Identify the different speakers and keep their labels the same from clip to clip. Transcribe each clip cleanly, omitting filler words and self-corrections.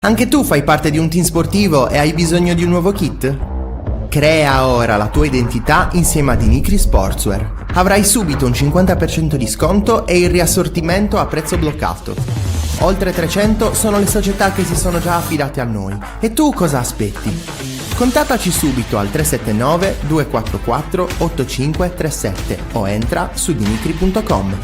Speaker 1: Anche tu fai parte di un team sportivo e hai bisogno di un nuovo kit? Crea ora la tua identità insieme a Dinicri Sportswear. Avrai subito un 50% di sconto e il riassortimento a prezzo bloccato. Oltre 300 sono le società che si sono già affidate a noi. E tu cosa aspetti? Contattaci subito al 379 244 8537 o entra su dinicri.com.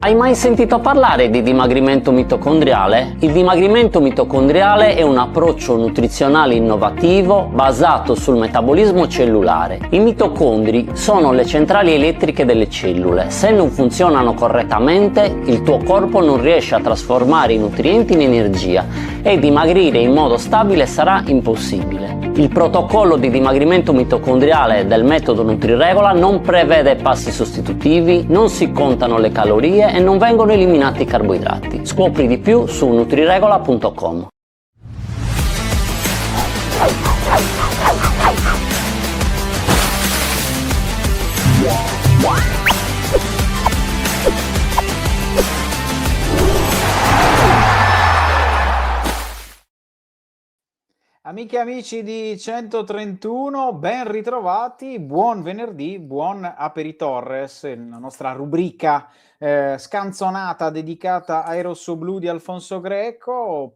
Speaker 2: Hai mai sentito parlare di dimagrimento mitocondriale? Il dimagrimento mitocondriale è un approccio nutrizionale innovativo basato sul metabolismo cellulare. I mitocondri sono le centrali elettriche delle cellule. Se non funzionano correttamente, il tuo corpo non riesce a trasformare i nutrienti in energia e dimagrire in modo stabile sarà impossibile. Il protocollo di dimagrimento mitocondriale del metodo NutriRegola non prevede passi sostitutivi, non si contano le calorie e non vengono eliminati i carboidrati. Scopri di più su nutriregola.com.
Speaker 3: Amiche e amici di 131, ben ritrovati, buon venerdì, buon Aperitorres, la nostra rubrica scanzonata dedicata ai rossoblù di Alfonso Greco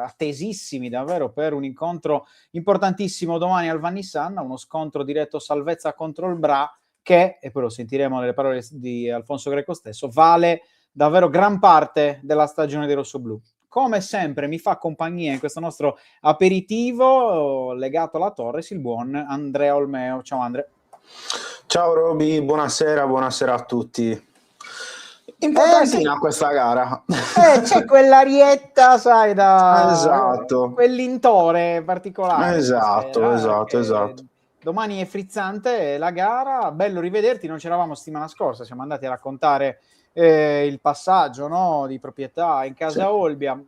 Speaker 3: attesissimi davvero per un incontro importantissimo domani al Vannissanna, uno scontro diretto salvezza contro il Bra che, e poi lo sentiremo nelle parole di Alfonso Greco stesso, vale davvero gran parte della stagione dei rossoblù. Come sempre mi fa compagnia in questo nostro aperitivo legato alla Torres il buon Andrea Olmeo. Ciao Andre.
Speaker 4: Ciao Roby, buonasera a tutti. Importantina questa gara.
Speaker 3: C'è quell'arietta, sai,
Speaker 4: esatto.
Speaker 3: Quell'intore particolare.
Speaker 4: Esatto.
Speaker 3: Domani è frizzante la gara, bello rivederti, non c'eravamo settimana scorsa, siamo andati a raccontare il passaggio, no, di proprietà in casa Olbia,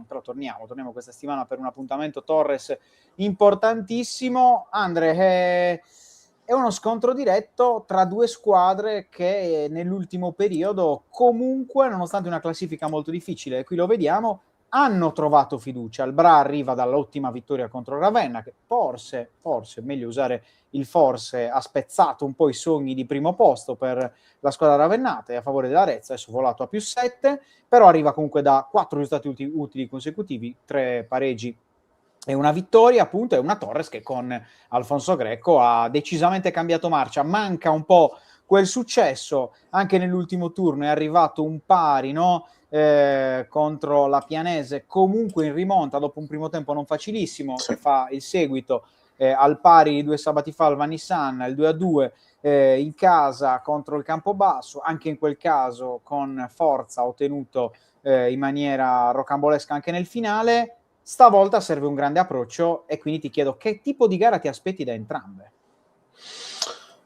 Speaker 3: però torniamo questa settimana per un appuntamento Torres importantissimo. Andre, è uno scontro diretto tra due squadre che nell'ultimo periodo comunque, nonostante una classifica molto difficile, qui lo vediamo, hanno trovato fiducia. Il Bra arriva dall'ottima vittoria contro Ravenna, che forse, meglio usare il forse, ha spezzato un po' i sogni di primo posto per la squadra ravennata e a favore dell'Arezzo, adesso volato a +7, però arriva comunque da 4 risultati utili consecutivi, 3 pareggi e una vittoria, appunto, e una Torres che con Alfonso Greco ha decisamente cambiato marcia. Manca un po' quel successo, anche nell'ultimo turno è arrivato un pari, no? Contro la Pianese, comunque in rimonta dopo un primo tempo non facilissimo, che fa il seguito al pari di 2 sabati fa al Vannissanna, il 2-2 in casa contro il Campobasso, anche in quel caso con forza ottenuto in maniera rocambolesca anche nel finale. Stavolta serve un grande approccio e quindi ti chiedo che tipo di gara ti aspetti da entrambe?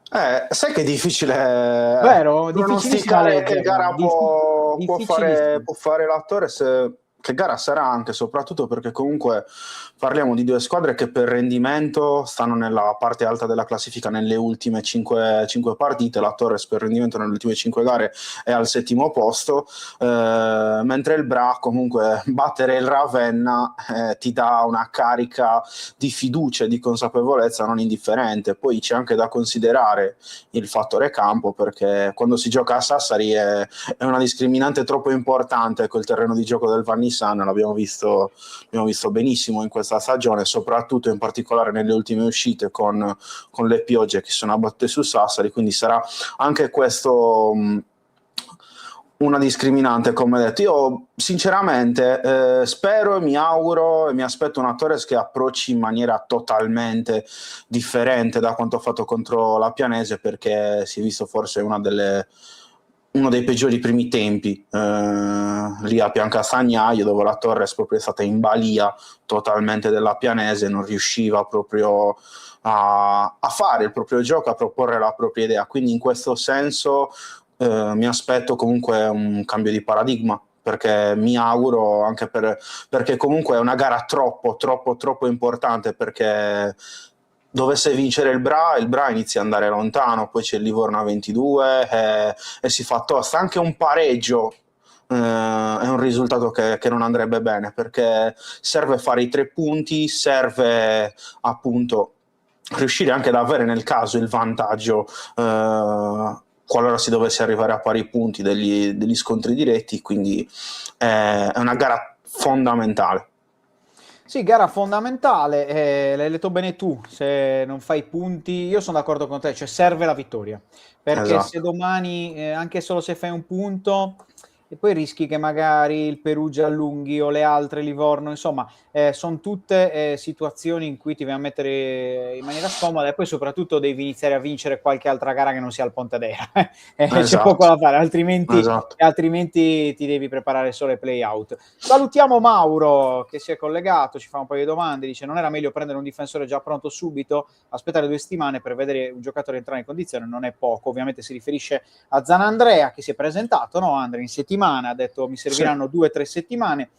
Speaker 4: Sai che è difficile,
Speaker 3: vero?
Speaker 4: pronosticare che gara può fare la Torres, che gara sarà anche, soprattutto perché comunque parliamo di due squadre che per rendimento stanno nella parte alta della classifica nelle ultime 5 partite. La Torres per rendimento nelle ultime 5 gare è al 7° posto, mentre il Bra comunque battere il Ravenna ti dà una carica di fiducia e di consapevolezza non indifferente. Poi c'è anche da considerare il fattore campo, perché quando si gioca a Sassari è una discriminante troppo importante quel terreno di gioco del Vannissanna. L'abbiamo visto benissimo in questa stagione, soprattutto in particolare nelle ultime uscite con le piogge che sono abbattute su Sassari, quindi sarà anche questo una discriminante, come detto. Io sinceramente spero, mi auguro e mi aspetto una Torres che approcci in maniera totalmente differente da quanto ha fatto contro la Pianese, perché si è visto forse una delle uno dei peggiori primi tempi, lì a Piancastagnaio, dove la Torres proprio è stata in balia totalmente della Pianese, non riusciva proprio a fare il proprio gioco, a proporre la propria idea. Quindi in questo senso mi aspetto comunque un cambio di paradigma, perché mi auguro, anche perché comunque è una gara troppo importante, perché dovesse vincere il Bra inizia ad andare lontano, poi c'è il Livorno a 22 e si fa tosta. Anche un pareggio è un risultato che non andrebbe bene, perché serve fare i 3 punti, serve appunto riuscire anche ad avere nel caso il vantaggio qualora si dovesse arrivare a pari punti degli scontri diretti, quindi è una gara fondamentale.
Speaker 3: Sì, gara fondamentale, l'hai detto bene tu, se non fai punti, io sono d'accordo con te, cioè serve la vittoria, perché se
Speaker 4: Esatto.
Speaker 3: domani, anche solo se fai un punto, e poi rischi che magari il Perugia allunghi o le altre Livorno, insomma, sono tutte situazioni in cui ti vai a mettere in maniera scomoda e poi soprattutto devi iniziare a vincere qualche altra gara che non sia il Pontedera, c'è poco da fare, altrimenti ti devi preparare solo ai play-out. Salutiamo Mauro che si è collegato, ci fa un paio di domande, dice non era meglio prendere un difensore già pronto subito, aspettare 2 settimane per vedere un giocatore entrare in condizione, non è poco, ovviamente si riferisce a Zanandrea che si è presentato, no Andrea, in settimana, ha detto mi serviranno 2 o 3 settimane,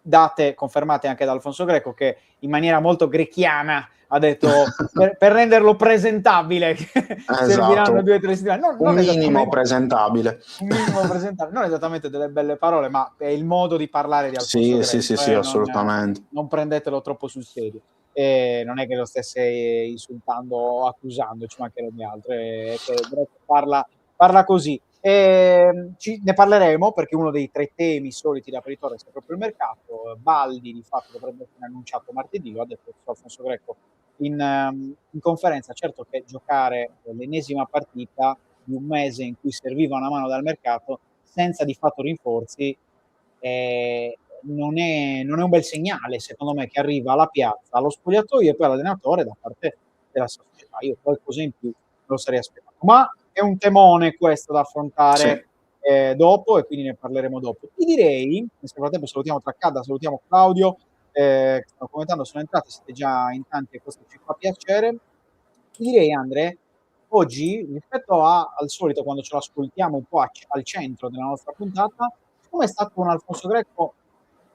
Speaker 3: date confermate anche da Alfonso Greco che in maniera molto grechiana ha detto per renderlo presentabile serviranno 2 o 3 settimane,
Speaker 4: un minimo presentabile,
Speaker 3: non esattamente delle belle parole, ma è il modo di parlare di Alfonso Greco,
Speaker 4: sì, assolutamente.
Speaker 3: non prendetelo troppo sul serio. Non è che lo stesse insultando o accusando, ci mancherebbe altro, è che Greco parla così. Ne parleremo perché uno dei 3 temi soliti da Torres è proprio il mercato. Baldi di fatto dovrebbe essere annunciato martedì, lo ha detto Alfonso Greco in conferenza. Certo che giocare l'ennesima partita di un mese in cui serviva una mano dal mercato senza di fatto rinforzi non è un bel segnale, secondo me, che arriva alla piazza, allo spogliatoio e poi all'allenatore da parte della società. Io qualcosa in più lo sarei aspettato. Ma è un temone questo da affrontare dopo e quindi ne parleremo dopo. Ti direi, nel frattempo salutiamo Traccadda, salutiamo Claudio, che stanno commentando, sono entrati, siete già in tanti e questo ci fa piacere. Ti direi, Andre, oggi rispetto al solito quando ce l'ascoltiamo un po' al centro della nostra puntata, siccome è stato un Alfonso Greco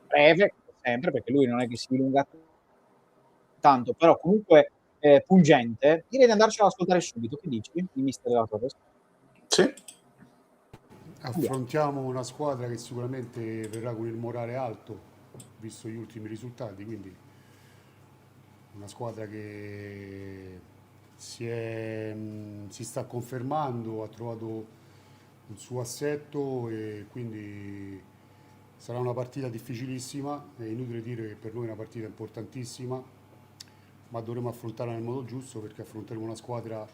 Speaker 3: breve, sempre, perché lui non è che si dilunga tanto, però comunque pungente, direi di andarcelo ad ascoltare subito. Che dici, il mister della Torres?
Speaker 4: Sì.
Speaker 5: Affrontiamo una squadra che sicuramente verrà con il morale alto, visto gli ultimi risultati, quindi una squadra che si sta confermando, ha trovato il suo assetto e quindi sarà una partita difficilissima, è inutile dire che per noi è una partita importantissima, ma dovremo affrontarla nel modo giusto perché affronteremo una squadra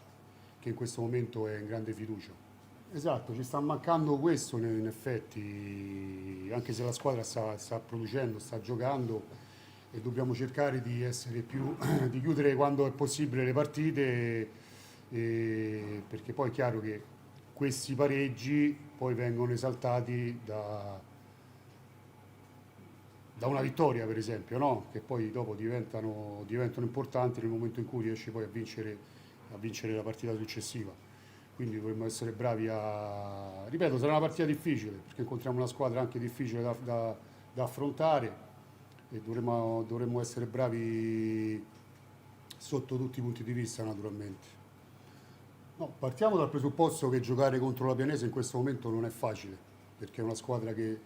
Speaker 5: che in questo momento è in grande fiducia. Esatto, ci sta mancando questo in effetti, anche se la squadra sta producendo, sta giocando e dobbiamo cercare di essere di chiudere quando è possibile le partite, perché poi è chiaro che questi pareggi poi vengono esaltati da una vittoria per esempio, no? Che poi dopo diventano importanti nel momento in cui riesci poi a vincere la partita successiva. Quindi dovremmo essere bravi ripeto, sarà una partita difficile perché incontriamo una squadra anche difficile da affrontare e dovremmo essere bravi sotto tutti i punti di vista naturalmente. No, partiamo dal presupposto che giocare contro la Pianese in questo momento non è facile perché è una squadra che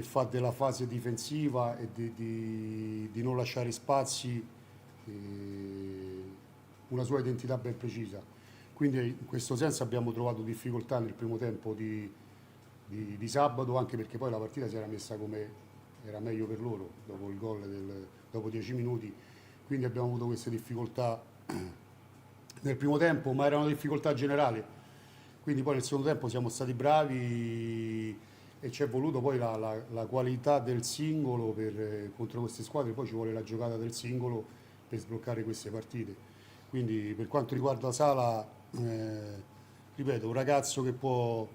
Speaker 5: fa della fase difensiva e di non lasciare spazi una sua identità ben precisa. Quindi in questo senso abbiamo trovato difficoltà nel primo tempo di sabato, anche perché poi la partita si era messa come era meglio per loro dopo il gol dopo 10 minuti. Quindi abbiamo avuto queste difficoltà nel primo tempo, ma era una difficoltà generale. Quindi poi nel secondo tempo siamo stati bravi e ci è voluto poi la qualità del singolo contro queste squadre, poi ci vuole la giocata del singolo per sbloccare queste partite. Quindi per quanto riguarda Sala ripeto, un ragazzo che può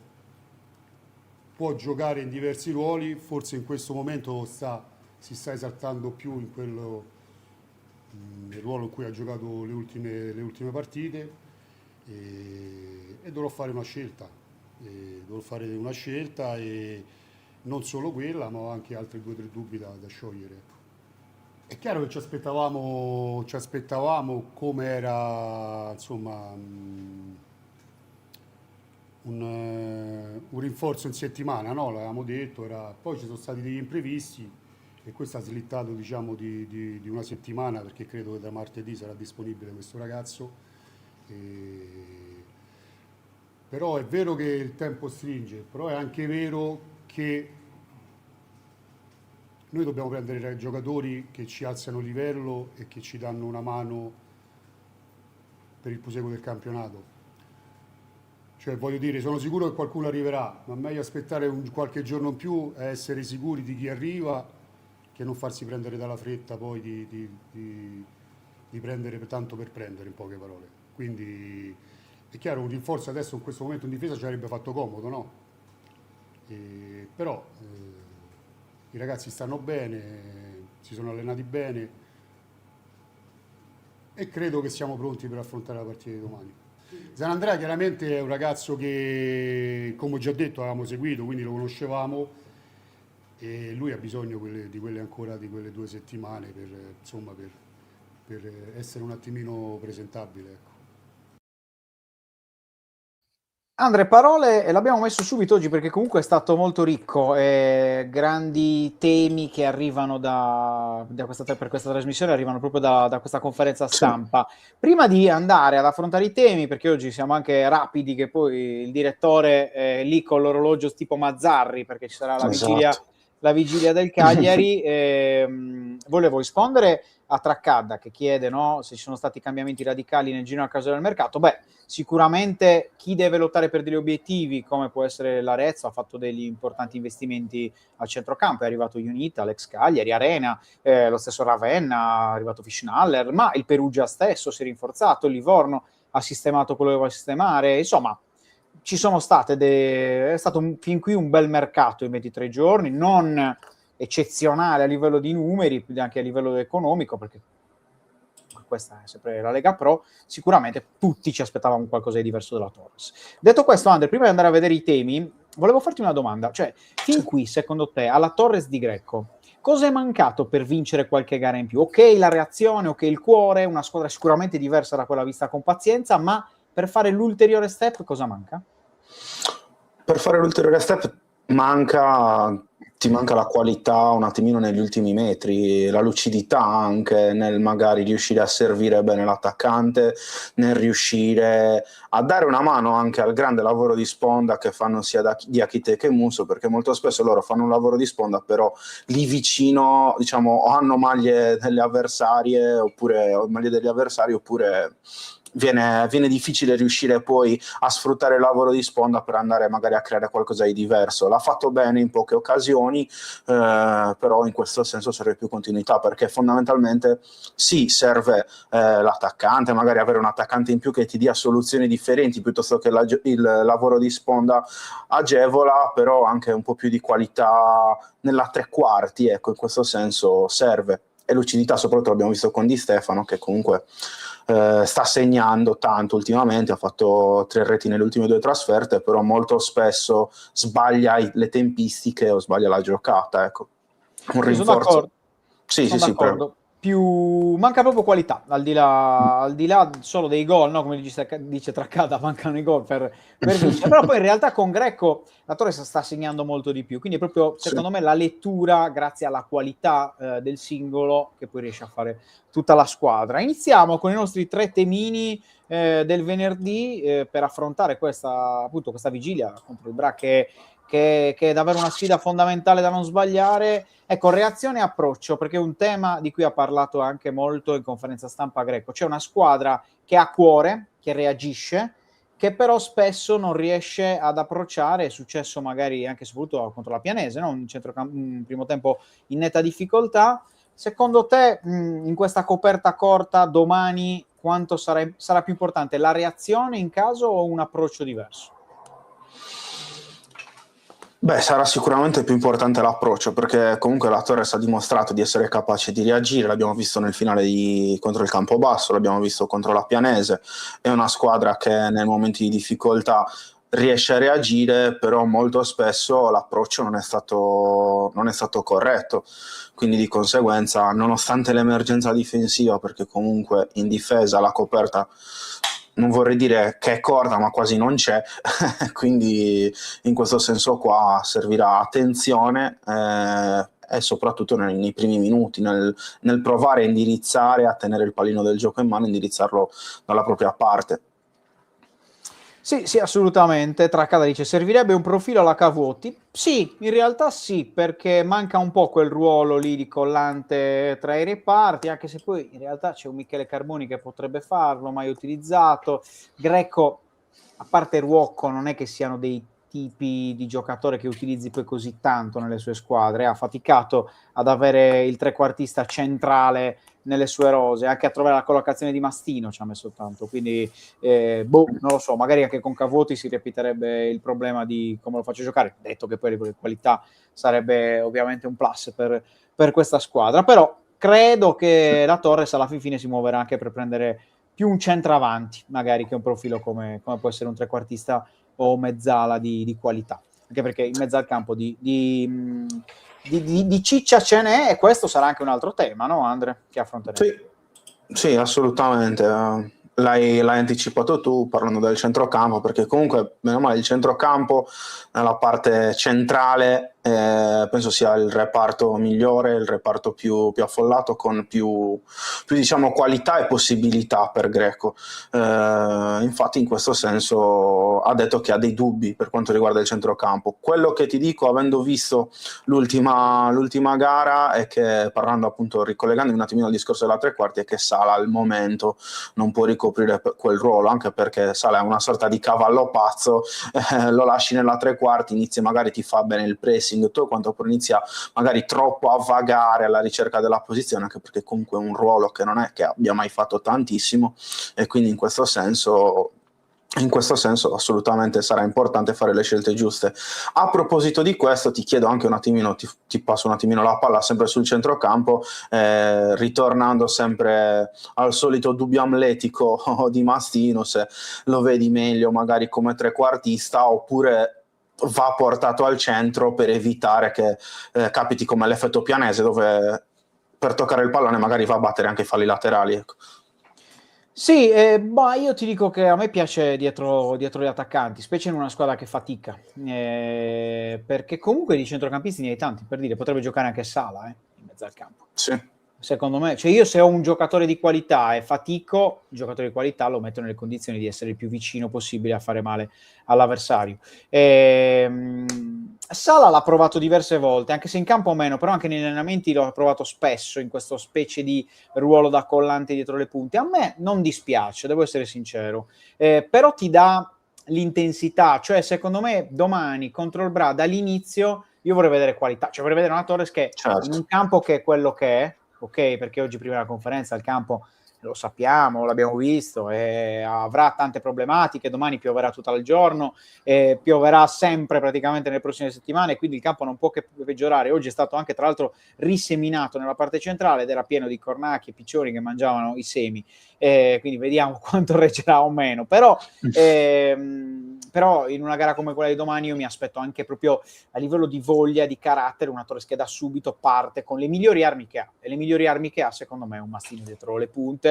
Speaker 5: giocare in diversi ruoli, forse in questo momento si sta esaltando più nel ruolo in cui ha giocato le ultime partite, e dovrò fare una scelta. E non solo quella, ma ho anche altri 2 o 3 dubbi da sciogliere. Ecco. È chiaro che ci aspettavamo come era, insomma, un rinforzo in settimana, no? L'avevamo detto, poi ci sono stati degli imprevisti e questo ha slittato, diciamo, di una settimana, perché credo che da martedì sarà disponibile questo ragazzo. Però è vero che il tempo stringe, però è anche vero che noi dobbiamo prendere giocatori che ci alzano il livello e che ci danno una mano per il proseguo del campionato. Cioè, voglio dire, sono sicuro che qualcuno arriverà, ma è meglio aspettare qualche giorno in più e essere sicuri di chi arriva, che non farsi prendere dalla fretta poi di prendere tanto per prendere, in poche parole. Quindi è chiaro, un rinforzo adesso in questo momento in difesa ci avrebbe fatto comodo, no? Però i ragazzi stanno bene, si sono allenati bene e credo che siamo pronti per affrontare la partita di domani. Zanandrea chiaramente è un ragazzo che, come ho già detto, avevamo seguito, quindi lo conoscevamo, e lui ha bisogno di quelle 2 settimane per essere un attimino presentabile. Ecco.
Speaker 3: Andre, parole, e l'abbiamo messo subito oggi perché comunque è stato molto ricco, grandi temi che arrivano per questa trasmissione, arrivano proprio da questa conferenza stampa. Sì. Prima di andare ad affrontare i temi, perché oggi siamo anche rapidi, che poi il direttore è lì con l'orologio tipo Mazzarri, perché ci sarà la vigilia del Cagliari, volevo rispondere a Traccadda che chiede, no, se ci sono stati cambiamenti radicali nel giro a caso del mercato. Beh, sicuramente chi deve lottare per degli obiettivi, come può essere l'Arezzo, ha fatto degli importanti investimenti al centrocampo, è arrivato Unita, l'ex Cagliari, Arena, lo stesso Ravenna, è arrivato Fischnaller, ma il Perugia stesso si è rinforzato, il Livorno ha sistemato quello che voleva sistemare, insomma ci sono state è stato fin qui un bel mercato in 23 giorni, non eccezionale a livello di numeri, anche a livello economico, perché questa è sempre la Lega Pro, sicuramente tutti ci aspettavamo qualcosa di diverso della Torres. Detto questo, Andre, prima di andare a vedere i temi, volevo farti una domanda, cioè, fin qui, secondo te, alla Torres di Greco, cosa è mancato per vincere qualche gara in più? Ok, la reazione, ok, il cuore, una squadra sicuramente diversa da quella vista con pazienza, ma per fare l'ulteriore step cosa manca?
Speaker 4: Per fare l'ulteriore step ti manca la qualità un attimino negli ultimi metri, la lucidità anche nel magari riuscire a servire bene l'attaccante, nel riuscire a dare una mano anche al grande lavoro di sponda che fanno sia Diakite che Musso, perché molto spesso loro fanno un lavoro di sponda, però lì vicino, diciamo, o hanno maglie delle avversarie oppure viene difficile riuscire poi a sfruttare il lavoro di sponda per andare magari a creare qualcosa di diverso. L'ha fatto bene in poche occasioni, però in questo senso serve più continuità, perché fondamentalmente sì, serve l'attaccante, magari avere un attaccante in più che ti dia soluzioni differenti piuttosto che il lavoro di sponda agevola, però anche un po' più di qualità nella tre quarti, ecco, in questo senso serve. E lucidità soprattutto l'abbiamo visto con Di Stefano, che comunque sta segnando tanto ultimamente, ha fatto 3 reti nelle ultime 2 trasferte, però molto spesso sbaglia le tempistiche o sbaglia la giocata, ecco. Un rinforzo.
Speaker 3: Sono d'accordo. Manca proprio qualità, al di là solo dei gol, no? Come dice Traccata, mancano i gol per vincere, però poi in realtà con Greco la Torres sta segnando molto di più, quindi è proprio secondo me la lettura grazie alla qualità del singolo che poi riesce a fare tutta la squadra. Iniziamo con i nostri 3 temini del venerdì per affrontare questa vigilia contro il Bra che è davvero una sfida fondamentale da non sbagliare. Ecco, reazione e approccio, perché è un tema di cui ha parlato anche molto in conferenza stampa Greco. C'è una squadra che ha cuore, che reagisce, che però spesso non riesce ad approcciare. È successo magari anche soprattutto contro la Pianese, no? Un primo tempo in netta difficoltà. Secondo te, in questa coperta corta, domani quanto sarà più importante la reazione in caso o un approccio diverso?
Speaker 4: Beh, sarà sicuramente più importante l'approccio, perché comunque la Torres ha dimostrato di essere capace di reagire, l'abbiamo visto nel finale contro il Campobasso, l'abbiamo visto contro la Pianese, è una squadra che nei momenti di difficoltà riesce a reagire, però molto spesso l'approccio non è stato corretto, quindi di conseguenza, nonostante l'emergenza difensiva, perché comunque in difesa la coperta non vorrei dire che è corta, ma quasi non c'è, quindi in questo senso qua servirà attenzione e soprattutto nei primi minuti, nel provare a indirizzare, a tenere il pallino del gioco in mano, indirizzarlo dalla propria parte.
Speaker 3: Sì, assolutamente. Tracada dice, servirebbe un profilo alla Cavoti? Sì, in realtà sì, perché manca un po' quel ruolo lì di collante tra i reparti, anche se poi in realtà c'è un Michele Carboni che potrebbe farlo, mai utilizzato. Greco, a parte Ruocco, non è che siano dei tipi di giocatore che utilizzi poi così tanto nelle sue squadre, ha faticato ad avere il trequartista centrale nelle sue rose, anche a trovare la collocazione di Mastino ci ha messo tanto, quindi non lo so, magari anche con Cavoti si ripeterebbe il problema di come lo faccio giocare, detto che poi le qualità sarebbe ovviamente un plus per questa squadra, però credo che la Torres alla fine si muoverà anche per prendere più un centravanti, magari che un profilo come può essere un trequartista o mezzala di qualità, anche perché in mezzo al campo di ciccia ce n'è, e questo sarà anche un altro tema, no Andre, che affronteremo?
Speaker 4: Sì, assolutamente. L'hai anticipato tu parlando del centrocampo, perché comunque meno male il centrocampo nella parte centrale penso sia il reparto migliore, il reparto più affollato, con più diciamo qualità e possibilità per Greco. Infatti in questo senso ha detto che ha dei dubbi per quanto riguarda il centrocampo. Quello che ti dico, avendo visto l'ultima gara, è che, parlando appunto, ricollegando un attimino al discorso della tre quarti, è che Sala al momento non può ricoprire quel ruolo, anche perché Sala è una sorta di cavallo pazzo, lo lasci nella tre quarti, inizia, magari ti fa bene il pressing, tutto quanto, poi inizia magari troppo a vagare alla ricerca della posizione, anche perché comunque è un ruolo che non è che abbia mai fatto tantissimo, e quindi in questo senso assolutamente sarà importante fare le scelte giuste. A proposito di questo, ti chiedo anche un attimino, ti passo un attimino la palla sempre sul centrocampo, ritornando sempre al solito dubbio amletico di Mastino, se lo vedi meglio magari come trequartista oppure va portato al centro per evitare che capiti come l'effetto Pianese, dove per toccare il pallone magari va a battere anche i falli laterali, ecco.
Speaker 3: Sì, io ti dico che a me piace dietro gli attaccanti, specie in una squadra che fatica, perché comunque di centrocampisti ne hai tanti, per dire, potrebbe giocare anche Sala in mezzo al campo.
Speaker 4: Sì.
Speaker 3: Secondo me, cioè io se ho un giocatore di qualità e fatico, il giocatore di qualità lo metto nelle condizioni di essere il più vicino possibile a fare male all'avversario. Sala l'ha provato diverse volte, anche se in campo meno, però anche negli allenamenti l'ho provato spesso in questo specie di ruolo da collante dietro le punte. A me non dispiace, devo essere sincero, però ti dà l'intensità, cioè secondo me domani contro il Bra dall'inizio io vorrei vedere qualità, cioè vorrei vedere una Torres che in un campo che è quello che è, ok, perché oggi prima della conferenza il campo lo sappiamo, l'abbiamo visto, avrà tante problematiche, domani pioverà tutto il giorno, pioverà sempre praticamente nelle prossime settimane, quindi il campo non può che peggiorare. Oggi è stato anche tra l'altro riseminato nella parte centrale ed era pieno di cornacchi e piccioni che mangiavano i semi, quindi vediamo quanto reggerà o meno, però in una gara come quella di domani io mi aspetto anche proprio a livello di voglia, di carattere, una Torres che da subito parte con le migliori armi che ha, e le migliori armi che ha secondo me è un Mastino dietro le punte,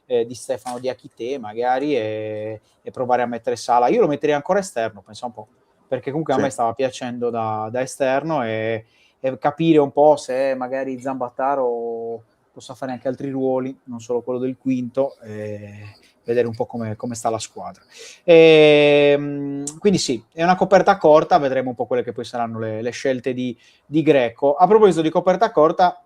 Speaker 3: di Stefano Diakité magari, e provare a mettere Sala. Io lo metterei ancora esterno, pensa un po', perché comunque a me stava piacendo da esterno, e capire un po' se magari Zambataro possa fare anche altri ruoli, non solo quello del quinto, vedere un po' come sta la squadra. Quindi sì, è una coperta corta, vedremo un po' quelle che poi saranno le scelte di Greco. A proposito di coperta corta,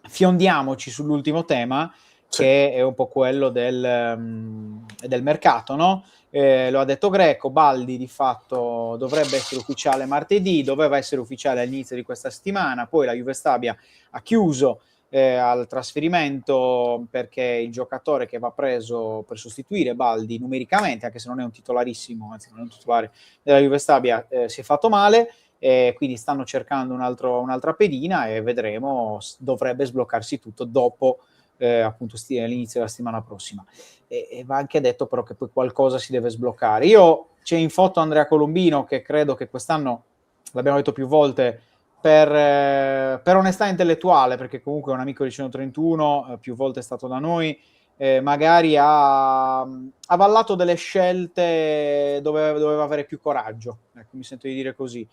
Speaker 3: fiondiamoci sull'ultimo tema, che è un po' quello del mercato, no? Lo ha detto Greco, Baldi di fatto dovrebbe essere ufficiale martedì, doveva essere ufficiale all'inizio di questa settimana, poi la Juve Stabia ha chiuso al trasferimento, perché il giocatore che va preso per sostituire Baldi numericamente, anche se non è un titolarissimo, anzi non è un titolare della Juve Stabia, si è fatto male, quindi stanno cercando un'altra pedina e vedremo, dovrebbe sbloccarsi tutto dopo appunto l'inizio della settimana prossima. E va anche detto però che poi qualcosa si deve sbloccare. C'è in foto Andrea Colombino, che credo che quest'anno, l'abbiamo detto più volte, per onestà intellettuale, perché comunque è un amico di 131, più volte è stato da noi, magari ha avallato delle scelte dove doveva avere più coraggio, ecco, mi sento di dire così.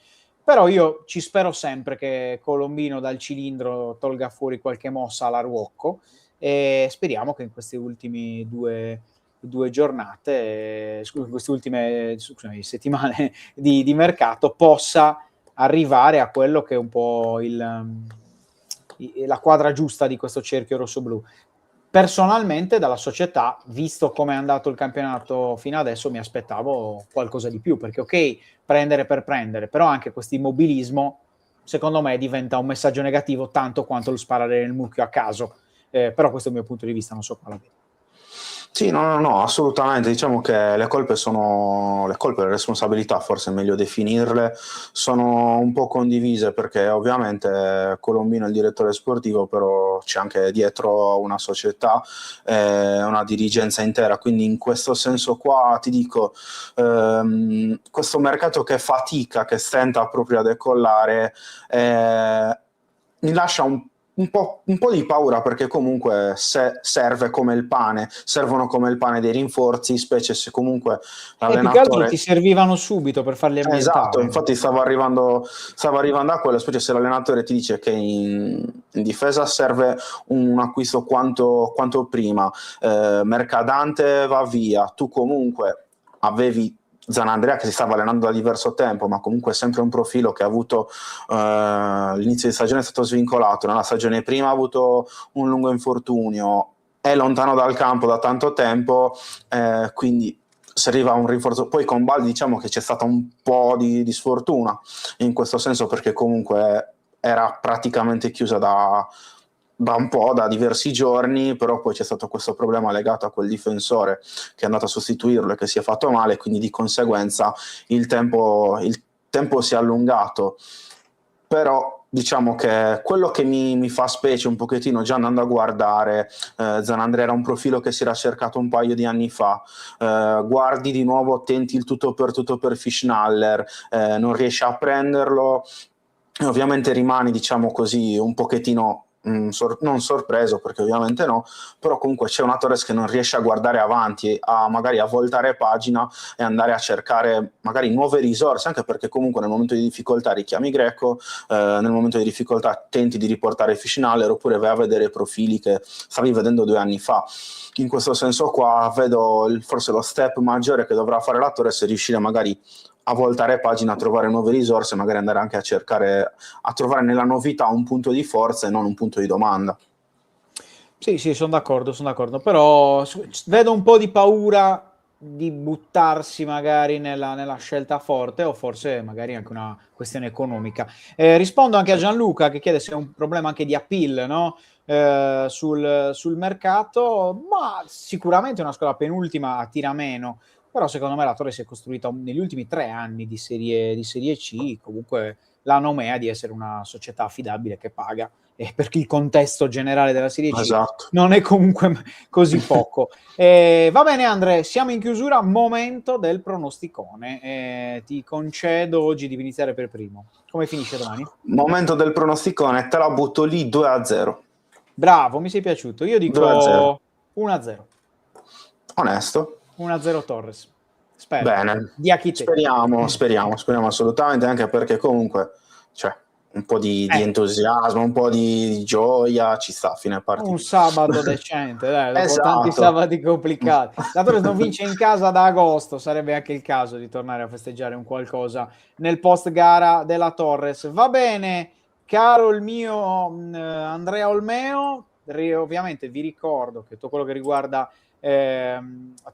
Speaker 3: Però io ci spero sempre che Colombino dal cilindro tolga fuori qualche mossa alla Ruocco, e speriamo che in queste ultime due giornate, queste ultime settimane di mercato, possa arrivare a quello che è un po' la quadra giusta di questo cerchio rossoblu. Personalmente dalla società, visto come è andato il campionato fino adesso, mi aspettavo qualcosa di più, perché ok, prendere per prendere, però anche questo immobilismo secondo me diventa un messaggio negativo tanto quanto lo sparare nel mucchio a caso, però questo è il mio punto di vista, non so quale vedi.
Speaker 4: Sì, no, assolutamente. Diciamo che le colpe, le responsabilità, forse è meglio definirle, sono un po' condivise, perché ovviamente Colombino è il direttore sportivo, però c'è anche dietro una società, una dirigenza intera, quindi in questo senso qua ti dico, questo mercato che fatica, che stenta proprio a decollare, mi lascia un po' di paura, perché comunque servono come il pane dei rinforzi, specie se comunque
Speaker 3: Più che altro
Speaker 4: l'allenatore...
Speaker 3: ti servivano subito per farli
Speaker 4: Esatto,
Speaker 3: ambientare.
Speaker 4: infatti stavo arrivando a quello, specie se l'allenatore ti dice che in difesa serve un acquisto quanto prima, Mercadante va via, tu comunque avevi Zanandrea che si stava allenando da diverso tempo, ma comunque sempre un profilo che ha avuto, l'inizio di stagione è stato svincolato, nella stagione prima ha avuto un lungo infortunio, è lontano dal campo da tanto tempo, quindi serviva un rinforzo. Poi con Baldi diciamo che c'è stata un po' di sfortuna in questo senso, perché comunque era praticamente chiusa da diversi giorni, però poi c'è stato questo problema legato a quel difensore che è andato a sostituirlo e che si è fatto male, quindi di conseguenza il tempo si è allungato. Però diciamo che quello che mi fa specie un pochettino, già andando a guardare, Zanandrea era un profilo che si era cercato un paio di anni fa, guardi di nuovo, tenti il tutto per Fischnaller, non riesci a prenderlo, e ovviamente rimani, diciamo così, un pochettino non sorpreso, perché ovviamente no, però comunque c'è una Torres che non riesce a guardare avanti, magari a voltare pagina e andare a cercare magari nuove risorse, anche perché comunque nel momento di difficoltà richiami Greco, nel momento di difficoltà tenti di riportare Fischnaller, oppure vai a vedere profili che stavi vedendo 2 anni fa. In questo senso qua vedo forse lo step maggiore che dovrà fare la Torres è riuscire magari a voltare pagina, a trovare nuove risorse, magari andare anche a cercare, a trovare nella novità un punto di forza e non un punto di domanda.
Speaker 3: Sì, sono d'accordo, però vedo un po' di paura di buttarsi magari nella scelta forte, o forse magari anche una questione economica. Rispondo anche a Gianluca che chiede se è un problema anche di appeal, no? Sul mercato, ma sicuramente una squadra penultima attira meno, però secondo me la Torre si è costruita negli ultimi 3 anni di serie C, comunque la nomea di essere una società affidabile che paga, e perché il contesto generale della Serie C
Speaker 4: Esatto.
Speaker 3: non è comunque così poco. Va bene Andre, siamo in chiusura, momento del pronosticone. Ti concedo oggi di iniziare per primo. Come finisce domani?
Speaker 4: Momento del pronosticone, te la butto lì 2-0.
Speaker 3: Bravo, mi sei piaciuto. Io dico 1-0.
Speaker 4: Onesto.
Speaker 3: 1-0 Torres. Spero.
Speaker 4: Bene.
Speaker 3: Di
Speaker 4: Speriamo assolutamente, anche perché comunque un po' di entusiasmo, un po' di gioia ci sta a fine partita.
Speaker 3: Un sabato decente, dai, dopo
Speaker 4: Esatto.
Speaker 3: tanti sabati complicati. La Torres non vince in casa da agosto, sarebbe anche il caso di tornare a festeggiare un qualcosa nel post gara della Torres. Va bene, caro il mio Andrea Olmeo, ovviamente vi ricordo che tutto quello che riguarda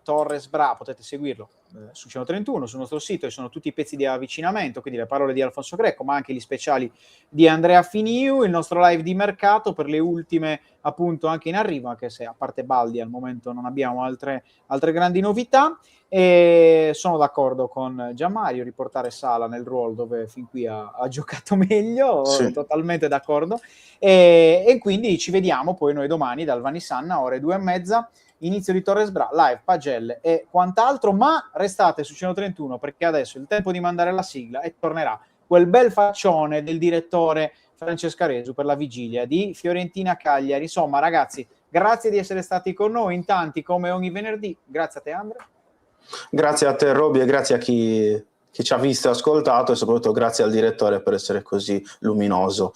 Speaker 3: Torres Bra, potete seguirlo su 131, sul nostro sito, ci sono tutti i pezzi di avvicinamento, quindi le parole di Alfonso Greco, ma anche gli speciali di Andrea Finiu, il nostro live di mercato per le ultime appunto anche in arrivo, anche se a parte Baldi al momento non abbiamo altre grandi novità. E sono d'accordo con Gianmario, riportare Sala nel ruolo dove fin qui ha giocato meglio, sì. Totalmente d'accordo, e quindi ci vediamo poi noi domani dal Vanisanna, ore 2:30, inizio di Torres Bra, live, pagelle e quant'altro, ma restate su 131 perché adesso è il tempo di mandare la sigla e tornerà quel bel faccione del direttore Francesca Resu per la vigilia di Fiorentina-Cagliari. Insomma ragazzi, grazie di essere stati con noi in tanti come ogni venerdì, grazie a te Andrea. Grazie a te Roby e grazie a chi ci ha visto e ascoltato, e soprattutto grazie al direttore per essere così luminoso.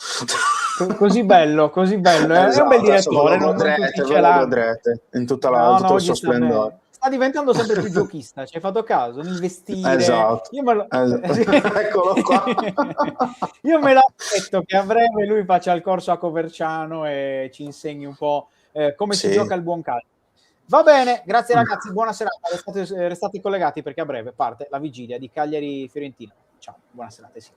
Speaker 3: Così bello, è esatto, un bel direttore, non vedrete in tutta tutto il suo splendore. Sta diventando sempre più giochista, ci hai fatto caso nel vestire. Esatto. Eccolo qua. Io me l'aspetto che a breve lui faccia il corso a Coverciano e ci insegni un po' come si gioca il buon calcio. Va bene, grazie ragazzi, buona serata, restate collegati perché a breve parte la vigilia di Cagliari-Fiorentina. Ciao, buona serata. Sì.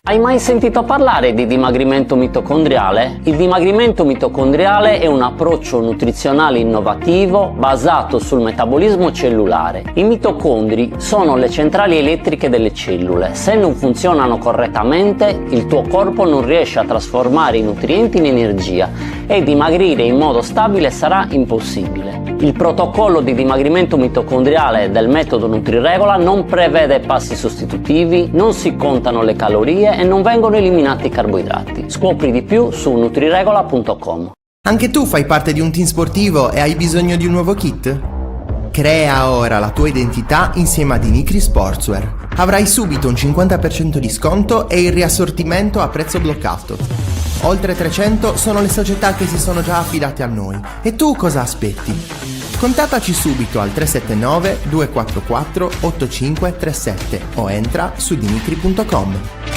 Speaker 2: Hai mai sentito parlare di dimagrimento mitocondriale? Il dimagrimento mitocondriale è un approccio nutrizionale innovativo basato sul metabolismo cellulare. I mitocondri sono le centrali elettriche delle cellule. Se non funzionano correttamente, il tuo corpo non riesce a trasformare i nutrienti in energia e dimagrire in modo stabile sarà impossibile. Il protocollo di dimagrimento mitocondriale del metodo NutriRegola non prevede passi sostitutivi, non si contano le calorie e non vengono eliminati i carboidrati. Scopri di più su nutriregola.com.
Speaker 1: Anche tu fai parte di un team sportivo e hai bisogno di un nuovo kit? Crea ora la tua identità insieme a Dinicri Sportswear. Avrai subito un 50% di sconto e il riassortimento a prezzo bloccato. Oltre 300 sono le società che si sono già affidate a noi. E tu cosa aspetti? Contattaci subito al 379 244 8537 o entra su dinicri.com.